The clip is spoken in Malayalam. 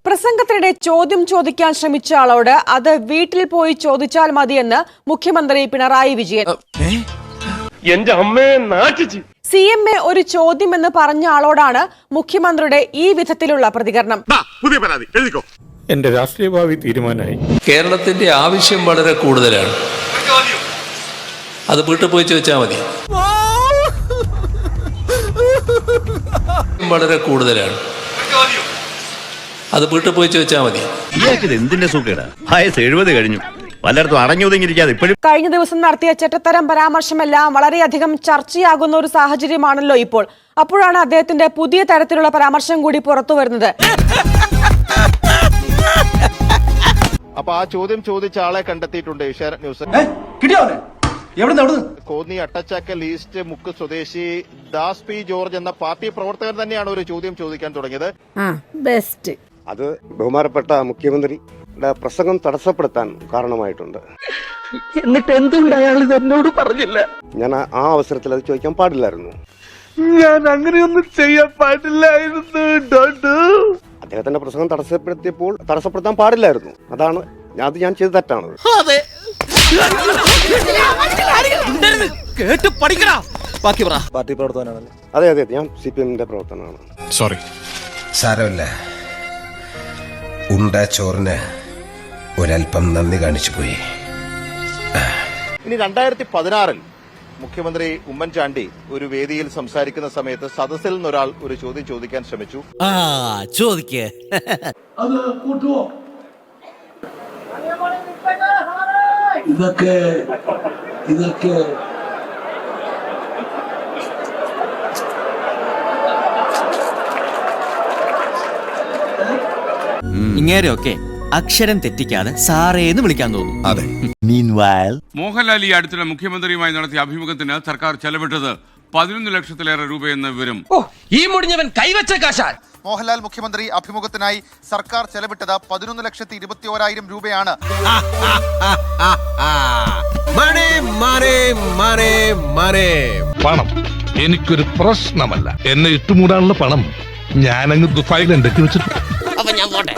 പ്രസംഗത്തിനിടെ ചോദ്യം ചോദിക്കാൻ ശ്രമിച്ച ആളോട് അത് വീട്ടിൽ പോയി ചോദിച്ചാൽ മതിയെന്ന് മുഖ്യമന്ത്രി പിണറായി വിജയൻ. CMA ഒരു ചോദ്യമെന്ന് പറഞ്ഞ ആളോടാണ് മുഖ്യമന്ത്രിയുടെ ഈ വിധത്തിലുള്ള പ്രതികരണം. എന്റെ രാഷ്ട്രീയ ഭാവി തീരുമാനമായി. കേരളത്തിന്റെ ആവശ്യം വളരെ കൂടുതലാണ്. അത് വീട്ടിൽ പോയി ചോദിച്ചാൽ മതി. വളരെ കൂടുതലാണ്. അത് വീട്ടിൽ പോയി ചോദിച്ചാൽ മതി. എന്തിന്റെ സുഖേടാ? 70 കഴിഞ്ഞു, പലയിടത്തും അടഞ്ഞൊതുങ്ങിയിരിക്കാതെ ഇപ്പോഴും. കഴിഞ്ഞ ദിവസം നടത്തിയ ചെറ്റത്തരം പരാമർശമെല്ലാം വളരെയധികം ചർച്ചയാകുന്ന ഒരു സാഹചര്യമാണല്ലോ ഇപ്പോൾ. അപ്പോഴാണ് അദ്ദേഹത്തിന്റെ പുതിയ തരത്തിലുള്ള പരാമർശം കൂടി പുറത്തു വരുന്നത്. അപ്പൊ ആ ചോദ്യം ചോദിച്ച ആളെ കണ്ടെത്തിയിട്ടുണ്ട് ഏഷ്യാനെറ്റ് ന്യൂസ്. കോന്നി അട്ടച്ചാക്കൽ ഈസ്റ്റ് മുക്ക് സ്വദേശി ദാസ് പി ജോർജ് എന്ന പാർട്ടി പ്രവർത്തകൻ തന്നെയാണ് ഒരു ചോദ്യം ചോദിക്കാൻ തുടങ്ങിയത്. അത് ബഹുമാനപ്പെട്ട മുഖ്യമന്ത്രിയുടെ പ്രസംഗം തടസ്സപ്പെടുത്താൻ കാരണമായിട്ടുണ്ട്. എന്നിട്ട് എന്തുകൊണ്ട് അയാൾ എന്നോട് പറഞ്ഞില്ല? ഞാൻ ആ അവസരത്തിൽ അത് ചോദിക്കാൻ പാടില്ലായിരുന്നു. ഞാൻ അങ്ങനെയൊന്നും ചെയ്യാൻ പാടില്ലായിരുന്നു. അദ്ദേഹത്തിന്റെ പ്രസംഗം തടസ്സപ്പെടുത്താൻ പാടില്ലായിരുന്നു. അതാണ് അത് ഞാൻ ചെയ്ത തെറ്റാണ്. പാർട്ടി പ്രവർത്തകനാണല്ലോ. അതെ, ഞാൻ CPM-ന്റെ പ്രവർത്തനമാണ്. സോറി, സാരമില്ല. ഉണ്ട ചോറിന് ഒരൽപ്പം നന്ദി കാണിച്ചു പോയി. ഇനി 2016 മുഖ്യമന്ത്രി ഉമ്മൻചാണ്ടി ഒരു വേദിയിൽ സംസാരിക്കുന്ന സമയത്ത് സദസ്സിൽ നിന്നൊരാൾ ഒരു ചോദ്യം ചോദിക്കാൻ ശ്രമിച്ചു. ഇതൊക്കെ ഇങ്ങനെയൊക്കെ അക്ഷരം തെറ്റിക്കാതെ സാറേന്ന് വിളിക്കാൻ തോന്നും. അതെ. മോഹൻലാൽ ഈ അടുത്തിടെ മുഖ്യമന്ത്രിയുമായി നടത്തിയ അഭിമുഖത്തിന് സർക്കാർ ചെലവിട്ടത് 11 ലക്ഷത്തിലേറെ രൂപയെന്ന് വിവരം. ഈ മുടിഞ്ഞവൻ കൈവച്ച കാശാൻ. മോഹൻലാൽ മുഖ്യമന്ത്രി അഭിമുഖത്തിനായി സർക്കാർ ചെലവിട്ടത് 11,21,000 രൂപയാണ്. പണം എനിക്കൊരു പ്രശ്നമല്ല. എന്നെ ഇട്ടുമൂടാനുള്ള പണം ഞാനങ്ങ് ദുബായിൽ ഉണ്ടാക്കി വെച്ചിട്ടുണ്ട്. അപ്പൊ ഞാൻ പോട്ടെ.